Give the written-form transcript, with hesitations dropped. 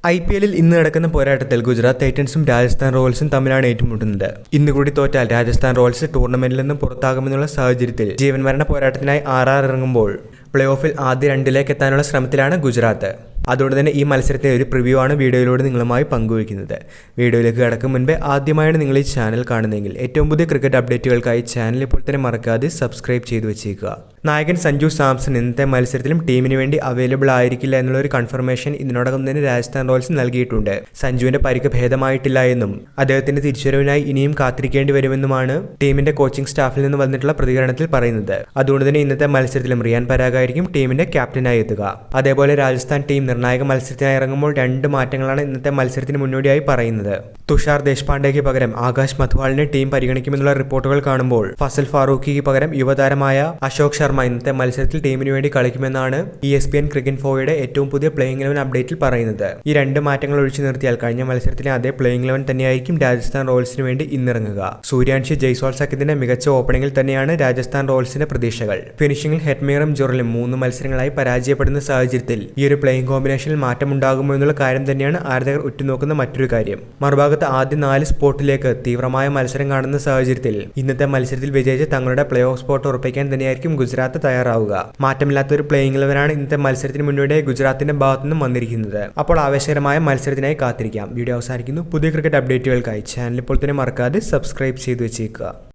IPL-ൽ ഇന്ന് നടക്കുന്ന പോരാട്ടത്തിൽ ഗുജറാത്ത് ടൈറ്റൻസും രാജസ്ഥാൻ റോയൽസും തമ്മിലാണ് ഏറ്റുമുട്ടുന്നത്. ഇന്ന് കൂടി തോറ്റാൽ രാജസ്ഥാൻ റോയൽസ് ടൂർണമെന്റിൽ നിന്നും പുറത്താകുമെന്നുള്ള സാഹചര്യത്തിൽ ജീവൻ മരണ പോരാട്ടത്തിനായി RR ഇറങ്ങുമ്പോൾ പ്ലേ ഓഫിൽ ആദ്യ രണ്ടിലേക്ക് എത്താനുള്ള ശ്രമത്തിലാണ് ഗുജറാത്ത്. അതുകൊണ്ട് തന്നെ ഈ മത്സരത്തെ ഒരു പ്രിവ്യൂ ആണ് വീഡിയോയിലൂടെ നിങ്ങളുമായി പങ്കുവയ്ക്കുന്നത്. വീഡിയോയിലേക്ക് കടക്കും മുൻപേ ആദ്യമായാണ് നിങ്ങൾ ഈ ചാനൽ കാണുന്നതെങ്കിൽ ഏറ്റവും പുതിയ ക്രിക്കറ്റ് അപ്ഡേറ്റുകൾക്കായി ചാനൽ ഇപ്പോൾ തന്നെ മറക്കാതെ സബ്സ്ക്രൈബ് ചെയ്തു വെച്ചേക്കുക. നായകൻ സഞ്ജു സാംസൺ ഇന്നത്തെ മത്സരത്തിലും ടീമിന് വേണ്ടി അവൈലബിൾ ആയിരിക്കില്ല എന്നുള്ള ഒരു കൺഫർമേഷൻ ഇതിനോടകം തന്നെ രാജസ്ഥാൻ റോയൽസ് നൽകിയിട്ടുണ്ട്. സഞ്ജുവിന്റെ പരിക്ക് ഭേദമായിട്ടില്ല എന്നും അദ്ദേഹത്തിന്റെ തിരിച്ചുവരവിനായി ഇനിയും കാത്തിരിക്കേണ്ടി വരുമെന്നുമാണ് ടീമിന്റെ കോച്ചിംഗ് സ്റ്റാഫിൽ നിന്ന് വന്നിട്ടുള്ള പ്രതികരണത്തിൽ പറയുന്നത്. അതുകൊണ്ട് തന്നെ ഇന്നത്തെ മത്സരത്തിലും റിയാൻ പരാഗ് ആയിരിക്കും ടീമിന്റെ ക്യാപ്റ്റനായി എത്തുക. അതേപോലെ രാജസ്ഥാൻ ടീം നിർണായക മത്സരത്തിനായി ഇറങ്ങുമ്പോൾ 2 മാറ്റങ്ങളാണ് ഇന്നത്തെ മത്സരത്തിന് മുന്നോടിയായി പറയുന്നത്. തുഷാർ ദേശ്പാണ്ഡെയ്ക്ക് പകരം ആകാശ് മധ്വാളിനെ ടീം പരിഗണിക്കുമെന്നുള്ള റിപ്പോർട്ടുകൾ കാണുമ്പോൾ ഫസൽ ഫാറൂഖിക്ക് പകരം യുവതാരമായ അശോക് ശർമ്മ ഇന്നത്തെ മത്സരത്തിൽ ടീമിന് വേണ്ടി കളിക്കുമെന്നാണ് ESPN ക്രിക്കറ്റ് ഏറ്റവും പുതിയ പ്ലേയിങ് 11 അപ്ഡേറ്റിൽ പറയുന്നത്. ഈ 2 മാറ്റങ്ങൾ ഒഴിച്ചു നിർത്തിയാൽ കഴിഞ്ഞ മത്സരത്തിലെ അതേ പ്ലേയിങ് 11 തന്നെയായിരിക്കും രാജസ്ഥാൻ റോയൽസിന് വേണ്ടി ഇന്നിറങ്ങുക. സൂര്യാൻഷി ജയ്സ്വാൾ സഖ്യത്തിന്റെ മികച്ച ഓപ്പണിംഗിൽ തന്നെയാണ് രാജസ്ഥാൻ റോയൽസിന്റെ പ്രതീക്ഷകൾ. ഫിനിഷിംഗിൽ ഹെറ്റ്മീറും ജുറലും 3 മത്സരങ്ങളായി പരാജയപ്പെടുന്ന സാഹചര്യത്തിൽ ഈ ഒരു പ്ലേയിങ് കോമ്പിനേഷനിൽ മാറ്റമുണ്ടാകുമോ എന്നുള്ള കാര്യം തന്നെയാണ് ആരാധകർ ഉറ്റുനോക്കുന്ന മറ്റൊരു കാര്യം. മറുഭാഗത്ത് ആദ്യ 4 സ്പോട്ടിലേക്ക് തീവ്രമായ മത്സരം കാണുന്ന സാഹചര്യത്തിൽ ഇന്നത്തെ മത്സരത്തിൽ വിജയിച്ച് തങ്ങളുടെ പ്ലേ ഓഫ് സ്പോട്ട് ഉറപ്പിക്കാൻ തന്നെയായിരിക്കും ഗുജറാത്ത് തയ്യാറാവുക. മാറ്റമില്ലാത്ത ഒരു പ്ലേയിങ് 11 ഇന്നത്തെ മത്സരത്തിന് മുന്നോടിയായി ഗുജറാത്തിന്റെ ഭാഗത്തു നിന്നും വന്നിരിക്കുന്നത്. അപ്പോൾ ആവേശകരമായ മത്സരത്തിനായി കാത്തിരിക്കാം. വീഡിയോ അവസാനിക്കുന്നു. പുതിയ ക്രിക്കറ്റ് അപ്ഡേറ്റുകൾക്കായി ചാനൽ ഇപ്പോൾ തന്നെ മറക്കാതെ സബ്സ്ക്രൈബ് ചെയ്തു വെച്ചേക്കുക.